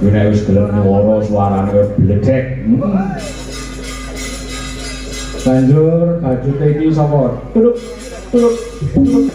Nek wis gelem nyuwara suarane bledek. Banjur bajute iki sapa? Tuluk tuluk tuluk.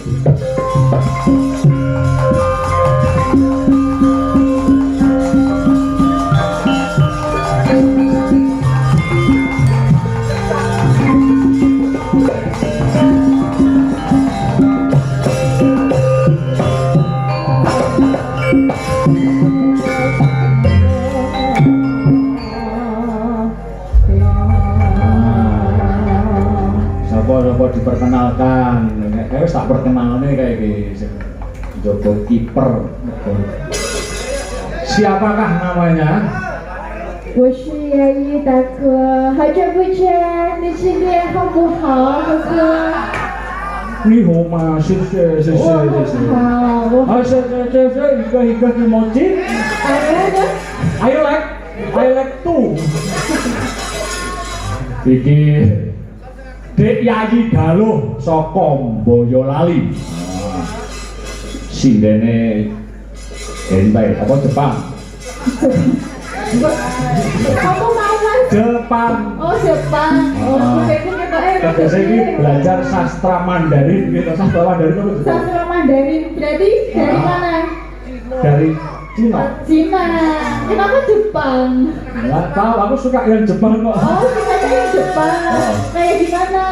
Diperkenalkan, kayak tak perkenalnya kayak gitu. Joko kiper. Siapakah namanya? 我是牙医大哥，好久不见，你今天好不好，哥哥？你好吗？谢谢谢谢谢谢。好，这一个emoji。I like two。Iki Dek Yayi Daluh saka Boyolali. Sindene Hentai apa Jepang? Kamu mau mas? Jepang. Oh Jepang. Oh biasanya ini belajar sastra Mandarin gitu. Sastra Mandarin itu Jepang. Sastra Mandarin berarti dari mana? Dari Cina. Cina. Kenapa Jepang? Nggak tahu, aku suka yang Jepang kok. Oh, sukanya yang Jepang. Kayak gimana?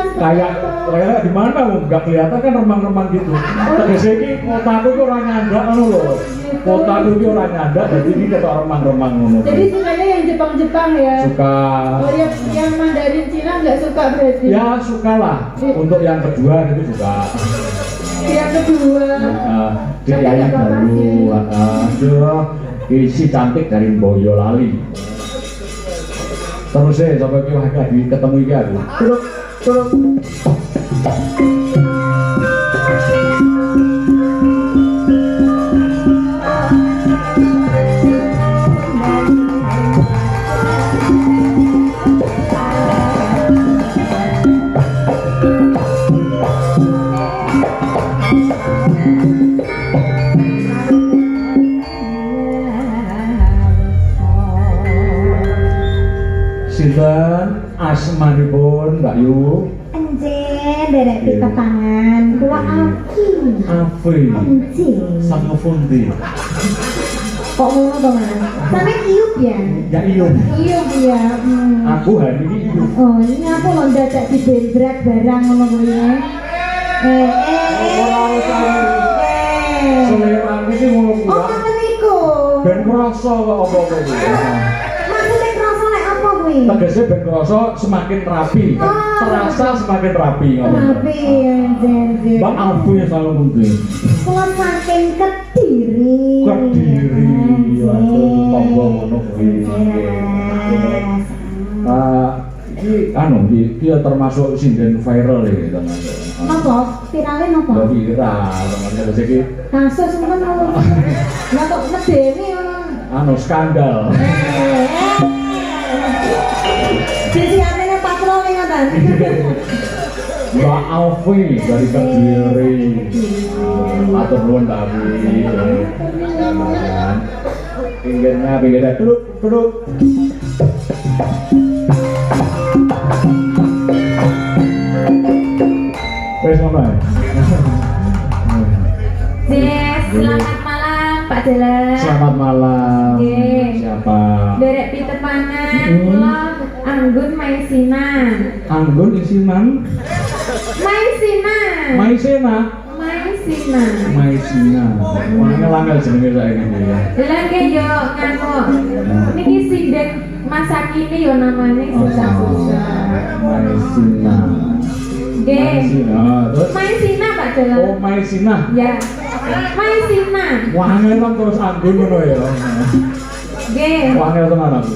Kayak di mana? Nggak kelihatan kan remang-remang gitu. Biasanya ini kotaku itu orang nyanda loh. Kotaku itu orang nyanda, jadi ini kayak remang-remang ngono. Jadi sukanya yang Jepang-Jepang ya? Suka. Oh, yang Mandarin Cina nggak suka berarti? Ya suka lah. Untuk yang kedua gitu suka. Yang kedua. Dek Yayi Daluh. Aduh, isi cantik dari Boyolali. Terus sampai lagi ketemu iki aku. Terus. Sinten asmanipun Mbak Yu? Enjen, derek pita tangan, kula Afi. Enjen. Sama Fundi. Kok ngono to Mas? Sampe iup ya? Ya Iyum. Iup ya. Aku hari ini Iyum. Oh, ini apa lho dadak dibendrak barang ngono kuwi ya? Selera iki ngono kuwi. Oh, ngoten niku. Ben ngrasa kok apa-apa iki. Maksudnya kerasa lek apa kuwi? Tegese ben ngrasa semakin rapi. Terasa semakin rapi ngono. Rapi enjen. Mbak Afi selalu mungkin. Kula saking Kediri. Kediri. Waduh, tonggo ngono kuwi. Iki termasuk sinden viral iki termasuk. Napa? Virale napa? Ya viral, termasuk iki. Kasus ngono. Lah kok medeni ngono. Skandal. Sisi amene patroli ngoten. Mbak Afi dari Kediri. Matur nuwun tapi. Pinggirnya duduk. Wes ngono ae. Selamat malam Pak Dalang. Selamat malam. Nggih. Siapa? Derek pitepangan kula Anggun Maisina. Anggun Isiman. Maisina. Maisina. Wah, langgal jenenge saiki ya. Lah nggih yo nganu. Niki sinden masa kini yo namanya susah-susah. Maisina. Nggih. Terus Maisina Pak Dalang. Oh, Maisina. Ya. Maisina. Wah, ngelem terus Anggun ngono ya. Nggih. Wah, ngelem tenan aku.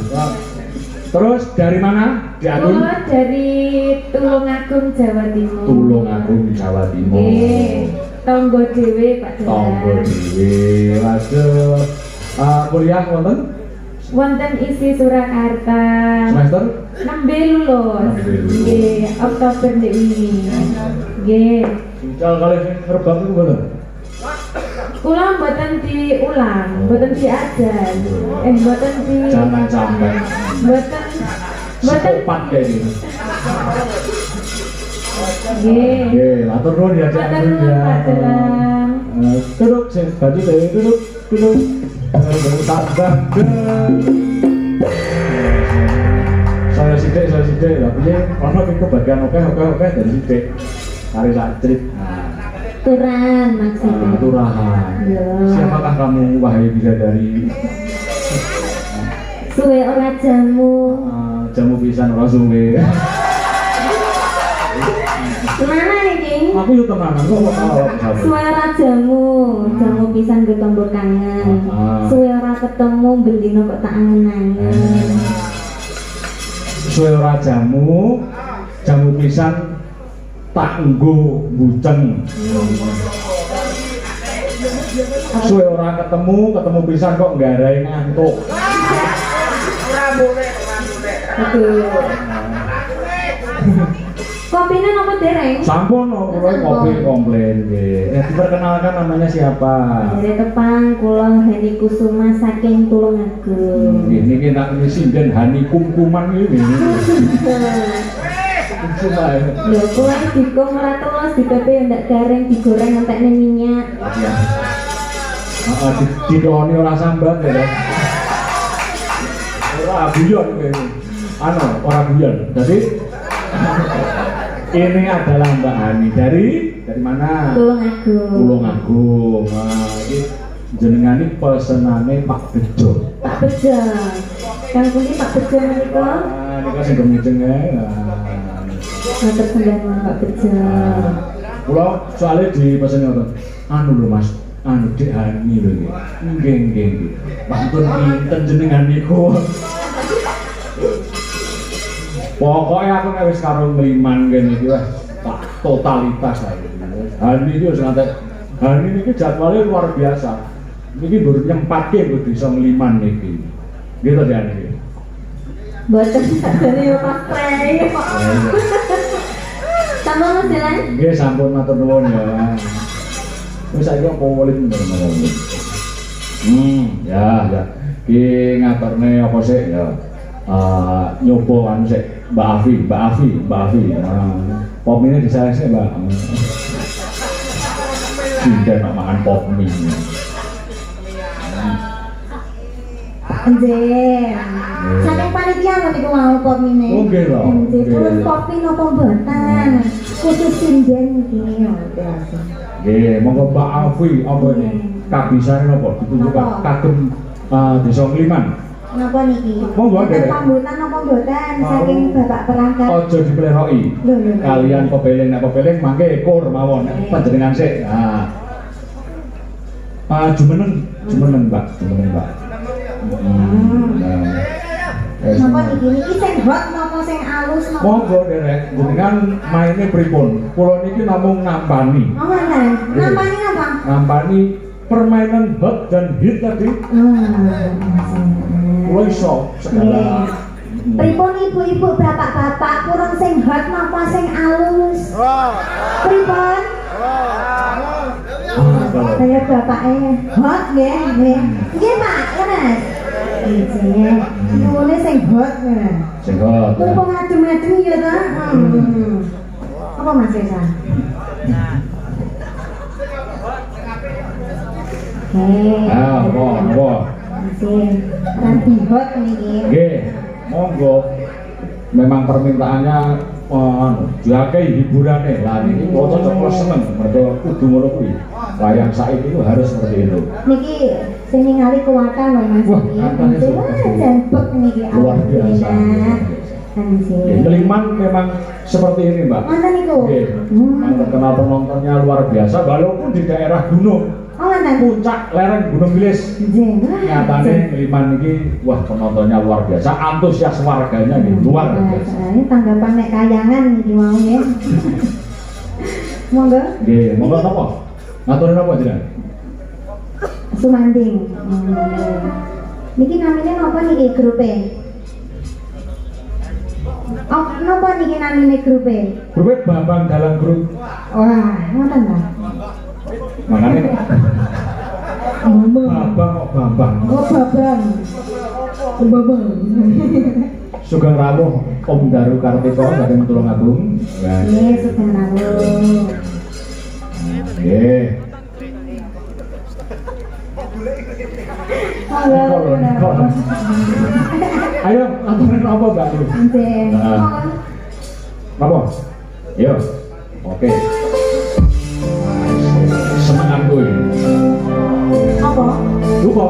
Terus dari mana? Di Agung? Oh, dari Tulungagung Jawa Timur. Tulungagung Jawa Timur. Nggih. Tonggo dhewe Pak Dalang. Tonggo dhewe. Waduh. Kuliah wonten? Wonten isi Surakarta. Semester? 6B lulus. Nggih, Oktober ndek wingi. Nggih. Jal kali terbang itu bener? Kula mboten diulang, mboten diajar. Mboten di Jangan sampai. Mboten Psikopat kayak gini. nggih. Nggih, matur nuwun ya Cak Matur Nur nuwun, ya. Pak Jelang. Duduk sing baju deh, duduk. Tambah. Saya sidik lah piye ono iki kebagian oke dari sidik. Kari sacrit. Turan maksudnya. Turahan. Iya. Siapakah kamu wahai bidadari? Suwe ora jamu. Jamu pisan ora suwe. Mana iki? Aku yo tenanan kok kalau Suwe ora jamu, jamu pisan go tombok kangen. Suwe ora ketemu bendino kok tak angen-angen. Suwe ora jamu pisan tak nggo buceng. Suwe ora ketemu pisan kok nggarai ngantuk. Oke. Kopine nopo dereng? Sampun kula kopi komplain nggih. Diperkenalkan namanya siapa? Dari Tepang, kula Heni Kusuma saking Tulungagung. Niki nak sinden Hani Kumkuman iki. Cuma Lho, kula dikum ora telus dipepe ndak garing digoreng entekne minyak. ya. Didoni ora sambat ya. Ora guyon kowe. Ora guyon. Jadi ini adalah Mbak Hani dari mana? Tulungagung. Iki jenengan iki pesenane Pak Bejo. Pak Bejo. Kang pundi Pak Bejo menika? Nika sing ngejeng ae. Matur sembahipun Pak Bejo. Kula soalnya dipesen ngoten. Lho Mas, Dek Hani lho iki. Nggih. Pantun pinten jenengan niku. Pokoknya aku nek wis karo ngriman kene iki wis tak totalitas ae. Hani iki wis ngantek Hani niki jadwalnya luar biasa. Niki baru nyempatke kok bisa ngriman niki. Gitu ya niki. Boten sadane yo Mas Prei. Sampun Mas Jalan? Nggih sampun matur nuwun ya. Wis saiki apa woleh bener-bener. Ya. Ki ngaturne apa sih ya? Nyoba anu sik Mbak Afi. Pop ini disales Mbak. Tidak nak makan pop mie. Nggih. Saking panitia niku mau pop mine. Oh nggih lho. Nggih, terus kopi napa mboten? Khusus sinden iki biasa. Nggih, monggo Mbak Afi apa ini? Kabisane napa? Ditunjukkan kagem Desa Ngliman. Napa niki? Monggo Dek. Pambutan napa mboten saking Bapak perangkat. Aja dipleroki. Kalian pepeling mangke ekor mawon panjenengan sik. Jumeneng Mbak. Napa niki sing hot napa sing alus napa? Monggo Derek, jenengan maine pripun? Kula niki namung nampani. Oh, mantan. Nampani napa? Nampani permainan hot dan hit tadi. Kula iso segala. Pripun ibu-ibu, bapak-bapak, kurang sing hot napa sing alus? Pripun? Saya bapaknya hot nggih, nggih. Nggih, Pak, Mas. Nggih. Nuwune sing hot nggih. Sing hot. Mumpung adem-adem ya ta? Apa Mas Esa? Apa? Masih ranti hot niki. Nggih, monggo. Memang permintaannya diakai hiburane. Lah niki kok cocok seneng mergo kudu ngono kuwi. Wayang saiki itu harus seperti itu. Niki sing ningali kuwatan lho Mas. Wah, katanya jemput niki luar biasa. Ngeliman memang seperti ini Mbak. Mantan niku. Nggih. Terkenal penontonnya luar biasa walaupun di daerah gunung. Oh, mantan. Puncak lereng Gunung Wilis. Nyatane Ngeliman iki wah penontonnya luar biasa, antusias warganya gitu luar biasa. Ini tanggapan nek kayangan iki mau nggih. Monggo. Nggih, monggo napa? Ngatur napa jenengan? Sumanding. Niki namine napa niki grupe? Oh, napa niki namine grupe? Grup Bambang dalam grup. Wah, ngoten ta. Makanya Babang kok Babang. Oh babang. Babang. Sugeng rawuh Om Daru Kartiko saking Tulungagung. Nggih, sugeng rawuh. Nggih. Ayo, aturan apa Mbak Lu? Nggih. Apa? Yo. Oke. Semangat gue. Apa? Lupa.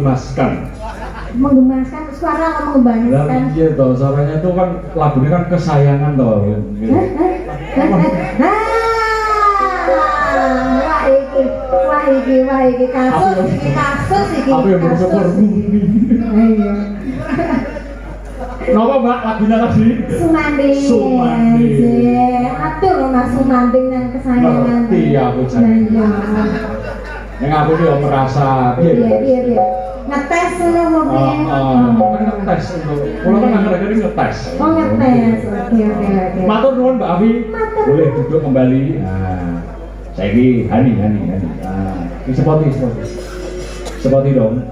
menggemaskan. Menggemaskan suara atau Lah menggemaskan? iya toh, suaranya tuh kan lagunya kan kesayangan toh. Wah iki kasus iki. Apa yang bersyukur? Iya. Napa Mbak lagunya tadi? Sumanding. Sumanding. Atur Mas Sumanding yang kesayangan. Ngerti aku Nah, jadi. iya. Yang aku tuh merasa Iya. Ngetes ngono mau piye? kan ngetes untuk kalau kan akhir-akhir ini ngetes. Oh ngetes. Oke. Matur nuwun Mbak Afi. Matur. Boleh duduk kembali. Nah, saya ini Hani. Nah, ini sepoti dong.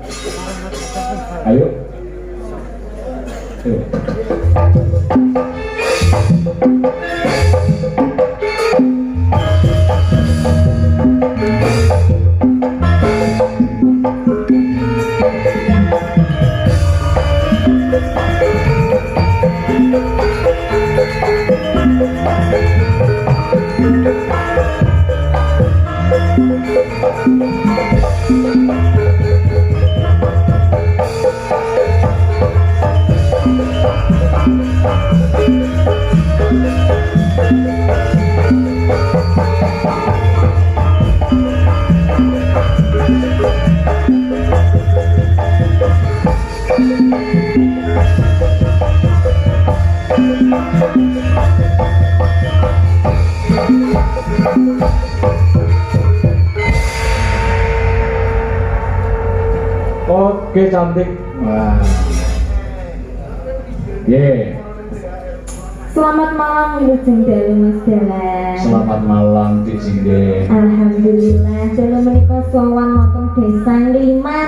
Ayo. Oke cantik. Wah. Selamat malam Wilujeng Dalu Mas Dalan. Selamat malam Dik Sinde. Alhamdulillah dalu menika sowan wonten Desa Ngeliman.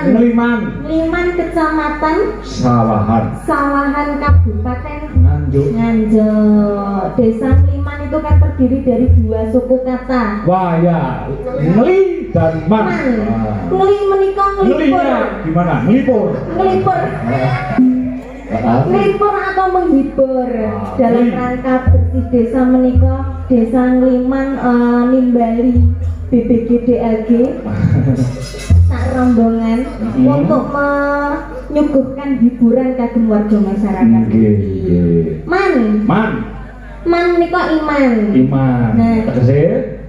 Liman Kecamatan Sawahan Kabupaten Nganjuk. Nganjuk. Desa Liman itu kan terdiri dari dua suku kata. Wah ya, ngeli dan man. Ngeli menika ngelipur. Ngelinya gimana? Ngelipur. Ngelipur atau menghibur dalam ngeli. rangka bersih desa menika Desa Ngliman nimbali BPGDLG sak rombongan untuk menyuguhkan hiburan kagem warga masyarakat. Man menika iman. Nah, Tegese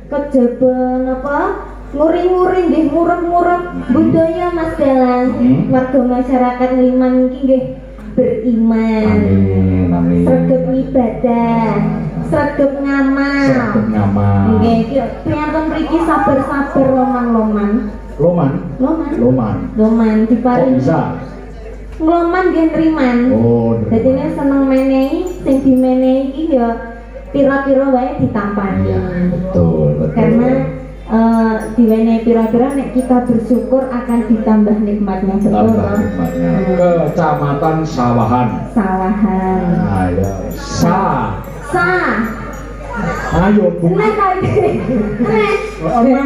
kejaba napa nguri-nguri nggih murep-murep budaya Mas Dalang. Warga masyarakat Ngliman iki nggih beriman. Amin. Sregep ibadah, sregep ngamal. Nggih, iki priyantun mriki sabar-sabar loman-loman. Loman Kok diparingi. bisa? Ngloman nggih nriman. Oh, Dadi nek seneng menehi, sing dimenehi iki ya pira-pira wae ditampani. Iya, betul. Karena diwenehi pira-pira nek kita bersyukur akan ditambah nikmatnya, betul Tambah toh? nikmatnya. Kecamatan Sawahan. Ayo. Ayo Bu. Nek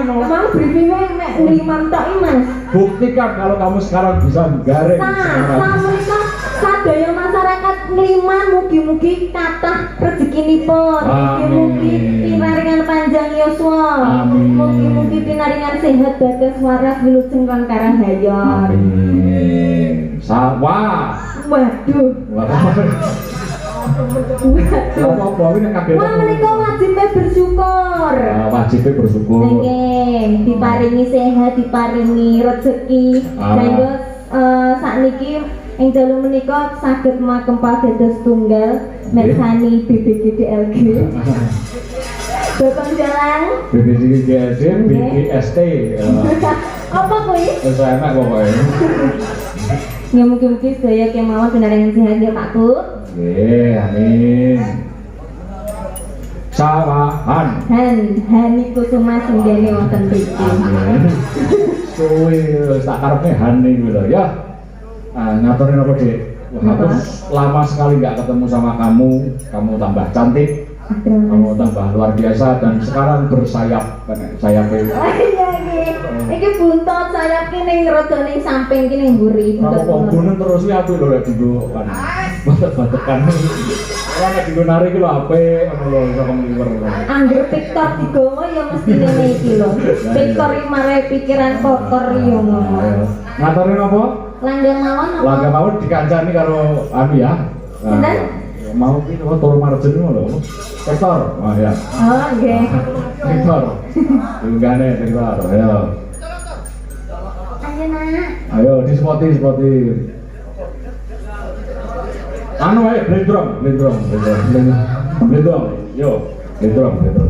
mau briefingnya nek Ngliman tok iki Mas. Buktikan kalau kamu sekarang bisa menggaring Menika sadaya masyarakat Ngliman mugi-mugi kathah rezekinipun. Mugi-mugi pinaringan panjang yuswa. Amin. Mugi-mugi pinaringan sehat bagas waras wilujeng lan karahayon. Amin. Waduh. Apa ini kaget? Wah menika wajibnya bersyukur. Wajibnya bersyukur. Nggih, diparingi sehat, diparingi rezeki. Sehingga sakniki ing dalu menika saged makempal dados tunggal mersani BPGDLG. Bapak Jalang. BPGDLG, BPST. Apa kuwi? Wis enak pokoknya. Ya mungkin-mungkin sedaya kemawon pinaringan sehat ya Pak Bu. Amin. Sawahan. Hani Kusuma singgene wonten mriki. Amin. Suwe tak karepe Hani kuwi lho ya. Ngaturin apa Dik? Aku lama sekali nggak ketemu sama kamu tambah cantik, kamu tambah luar biasa dan sekarang bersayap, sayapnya. Iki buntut sayapke ning rada ning samping ki ning mburi. Kamu kok gunung terus ya aku lho lek digo kan. Batek-batekan. Ora nek digo nari ki lho apik ngono lho iso ngliwer. Angger TikTok digowo ya mesti ngene iki lho. TikTok iki mare pikiran kotor ya ngono. Ngaturin apa? Langgam mawon apa? Langgam mawon dikancani karo anu ya. Sinten? Mau ki Toro Marjen ngono lho. Sektor. Oh ya. Oh, nggih. Sektor. Tunggane sektor. Ayo. Ayo, Nak. Ayo dispoti. Anu ae blendrong. Yo, blendrong.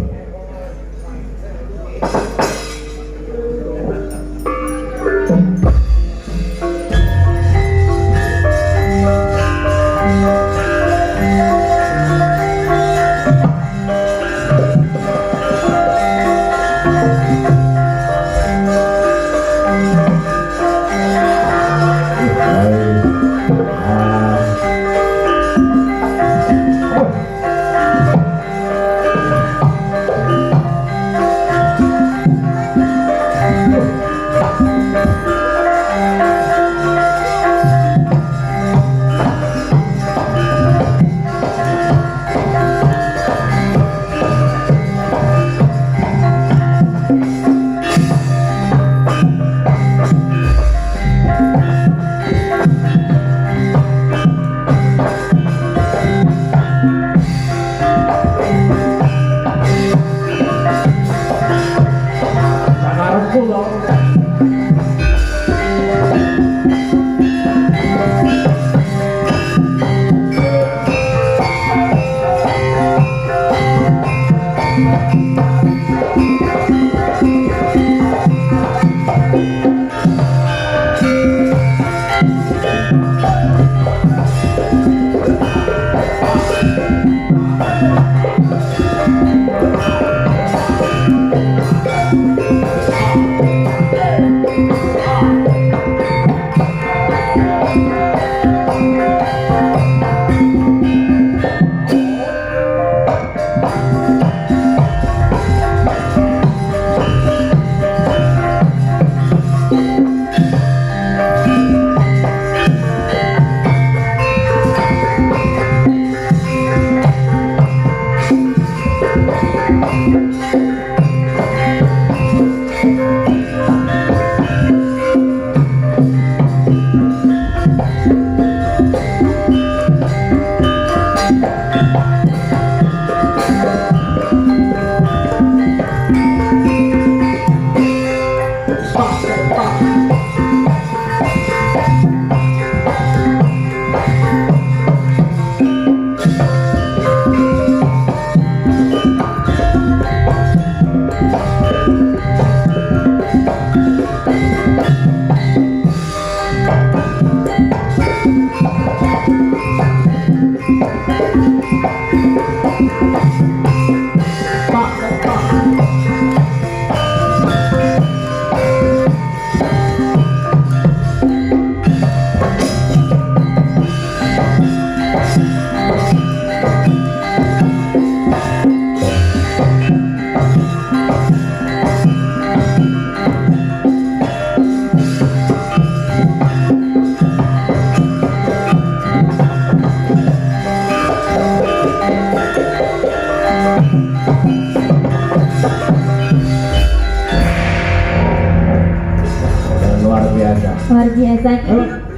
Luar biasa.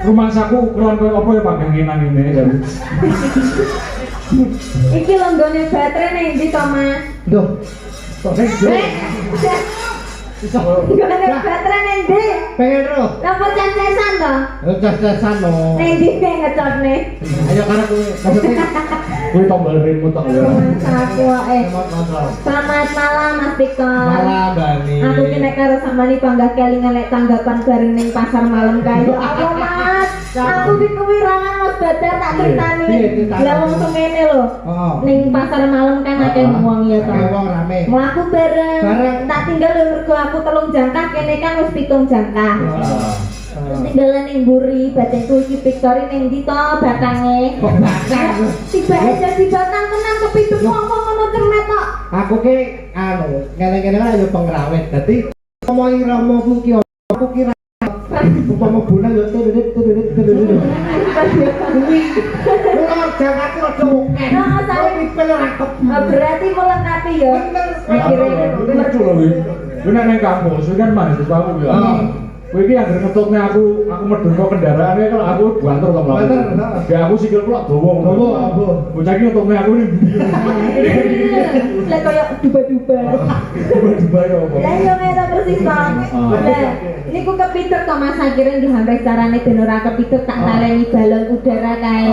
Rumah saku kulon koyo apa ya panggang ngenang ini ya. Iki longgone baterai ning ndi to, Mas? Duh. Kok nek yo. Longgone baterai ning ndi? Pengen ro. Apa cancesan to? Cas-casan no. Ning ndi ngecotne? Ayo karo kowe. Maksudnya Kuwi tombol remote tok ya. Aku wae. kontrol. Selamat malam Mas Victor. Malam Bani. Aku ki nek karo sampeyan panggah kelingan lek tanggapan bareng ning pasar malam kae. Apa Mas? Aku ki kewirangan Mas Badar tak critani. Lah wong semene lho. Oh. Ning pasar malam kan akeh wong ya to. Akeh wong rame. Mlaku bareng. Bareng. Tak tinggal lho mergo aku 3 jangkah kene kan wis 7 jangkah. Terus tinggalan ning mburi, batinku iki Victory ning ndi to batange? Kok batang? Tibake dadi batang tenan kepiduk ngomong ngono cermet tok. Aku ki anu, ngene-ngene kan ayo pengrawit. Dadi ngomongi romoku ki aku kira upama bulan yo tudurit. Kuwi ora jangaku rada akeh. Nah, Kok pipel rakep. Berarti melengkapi ya. Bener. Akhirnya Lucu lho kuwi. Kuwi nek nang kampus kuwi kan mahasiswa aku ya. Kuwi Kowe iki anggere ngetutne aku medun kok kendaraane kalau aku banter to mlaku. Ya aku sikil kok dawa. Bocah iki ngetutne aku ning ndi. Lek koyo duba-duba. Duba-duba ya apa? Lah yo ngene persis Bang. Lah niku kepituk to Mas akhirnya dihambat carane ben ora kepituk tak taleni balon udara kae.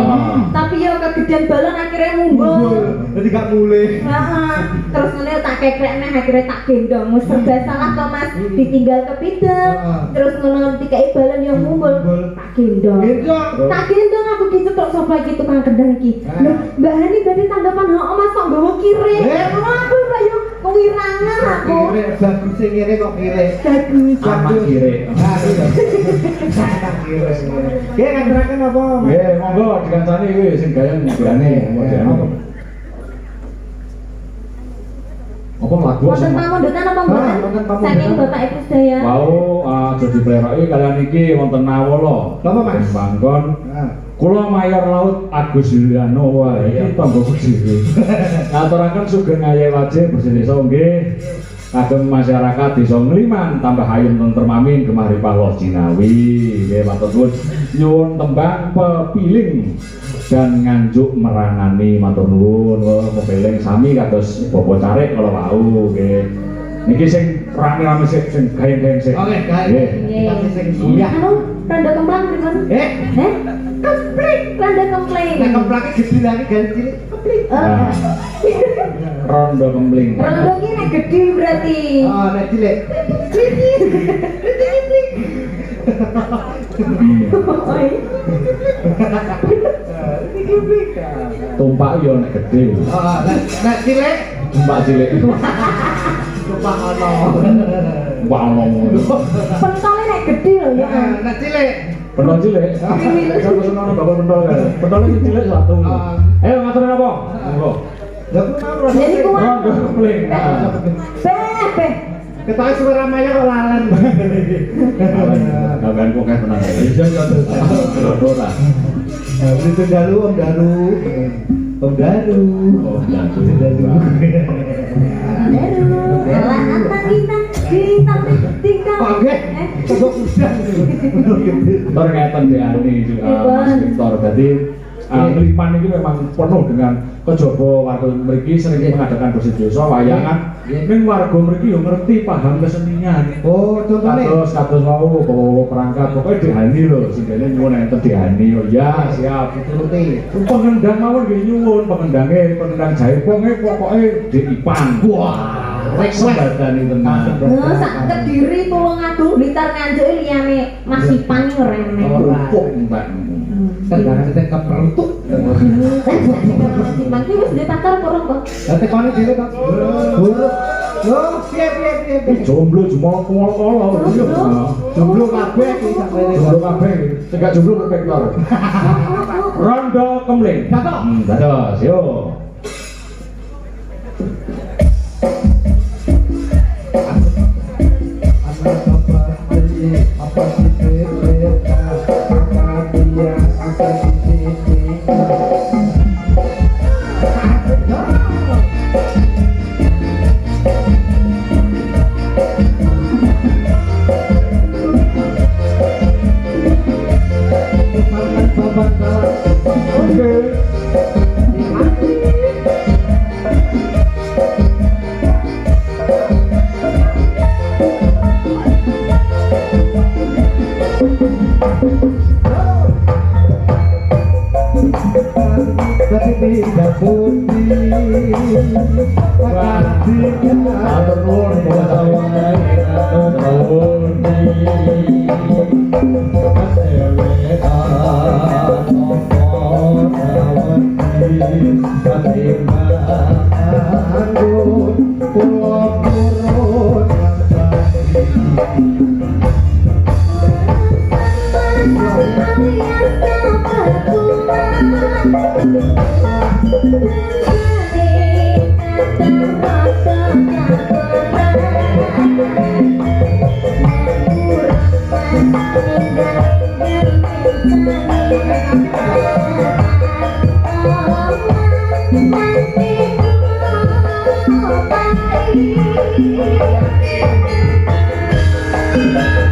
Tapi yo kegedean balon akhirnya mumbul. Jadi gak mulai. Heeh. Terus ngene tak kekrekne akhirnya tak gendong. Mus serba salah to Mas, ditinggal kepituk. Terus ngono dikai balon yang mumbul. Tak gendong. Tak gendong aku dicetok sapa iki tukang kendang iki. Lho, Mbak Hani badhe tanggapan heeh Mas kok nggawa kire. Aku kok yo kewirangan aku. Kire bagus sing ngene kok kire. Bagus. Amat kire. Kira nganturaken apa? Nggih, monggo dikancani kuwi sing gayan ngene. Apa lagu Wonten pamundutan apa mboten? Saking Bapak Ibu sedaya. Wau aja dipleroki kalian iki wonten nawala. Napa Mas? Bangkon. Kula Mayor Laut Agus Yuliano wae iki tanggoku dhewe. Ngaturaken sugeng ayewaje bersih desa nggih. Kagem masyarakat desa Ngliman tambah ayem tentrem amin gemari pawon Jinawi. Nggih matur nuwun. Nyuwun tembang pepiling dan nganjuk merangani matur nuwun. Pepiling sami kados Bapak Carik kala wau nggih. Niki sing rame-rame sing gaeng-gaeng sing. Oke, gaeng. Tapi sing suyah. Anu, tanda kemplang pripun? Kempling, tanda kempling. Nek kemplake gede lagi ganti kempling. Rondo kempling. Rondo ki nek gede berarti. Oh, nek cilik. Oi. Tumpak yo nek gede. Oh, nek cilik. Tumpak cilik. Tumpak ono. Tumpak ono. Pentole nek gede lho ya. Nek cilik. Pentol cilik. Kan pesen ono bapak pentol kan. Pentolnya sing cilik satu. Ayo ngaturin apa? Monggo. Lah ku mau Jadi ku Rondo kempling. Beh. ketoke suara maya kok lalen. Gawean kok kayak tenang. Iya ya ora. Itu dalu Om Dalu. Om Dalu. Oh, jago. Dalu. Alah antang kita tinggal. Oke. Coba udang. Tor ngeten diani Mas Victor. Berarti Ngliman ini memang penuh dengan kejaba warga mriki sering mengadakan bersih desa wayangan. Ning warga mriki yo ngerti paham kesenian. Oh, contohnya Kados wau bawa perangkat pokoknya dihani lho sing dene nyuwun enten dihani yo ya siap dituruti. pengendang mawon nggih nyuwun pengendang jaiponge pokoke diipan. Wah, rek sembadani tenan. Sak Kediri Tulungagung Blitar Nganjuk liyane Mas Ipan ngrene. Kerupuk mbak. Tendangan tetep keperutuk. Mas Ipan ki wis ditakar kurang kok. Lah tekone dhewe kok. Buruk. Loh, piye. Jomblo jumol kolo. Jomblo kabeh iki sampeyan. Jomblo kabeh iki. Sing gak jomblo perfektor. Rondo kempling. Dados. Dados, yo. Apa sih beda? Apa dia apa di sini? Tidak putih, Matur nuwun Thank you.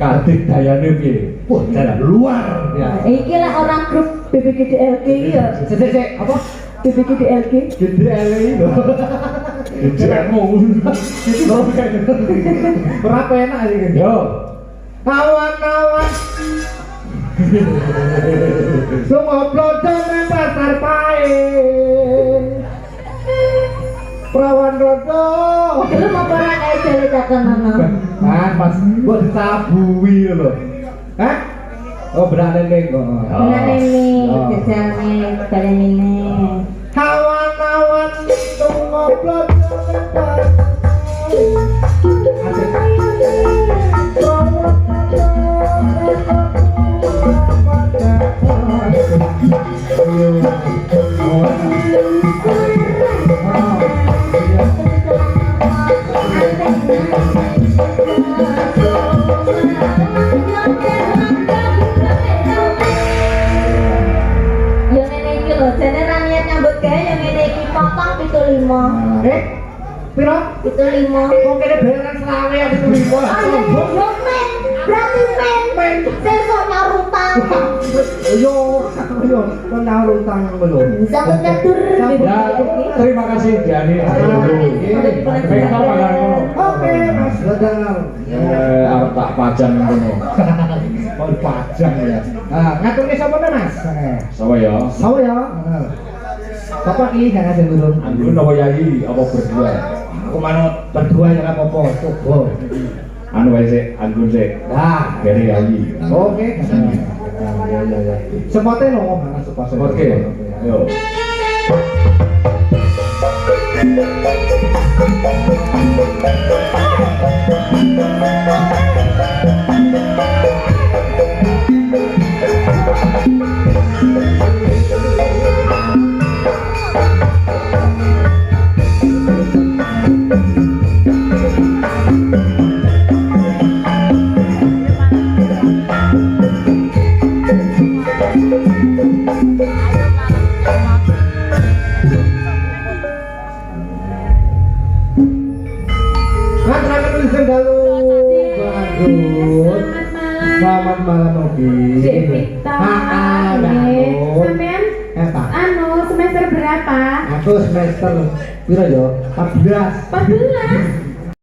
Kadik dayane piye? Wah, jalan luar biasa. Iki lek orang grup BBGDLG ya. Sik apa? BBGDLG. GDLG lho. Jemu. Itu berapa enak iki? Yo. Kawan-kawan. Semua blodong nang pasar pain. Perawan rodo. Lu mau para jale cakanono. Kan pas buat ditabui lho. Hah? Oh, berani nih kok. Berani nih, jajane balen ini. Kawan-kawan tunggu blodong Yang ngene iki lho, jane ra niat nyambut gawe yang ngene iki potong 75. Piro? 75. Kok kene bayaran selawe aku tuh limo. Oh iya, yo men. Berarti men. Sesuk nyaur utang. Yo, kok nyaur utang belum? Sampai nyatur Ya, terima kasih Diani. Mereka panganmu. Oke, Mas Dadang. Arep tak pajang ngono. Oh, pajang ya. Ah, ngaturke sapa to, Mas? Sapa ya? Sapa ya? Bapak iki gak ngasih turun. Anggun apa Yayi apa berdua? Aku manut berdua ya apa-apa, coba. Anu wae sik, Anggun sik. Nah, Dari Yayi. oke. Ya. Sepote lo mana sepote. Oke. Yo. Selamat malam Ogi. Devita. Sampean semester berapa? Aku semester piro yo? 14. 14.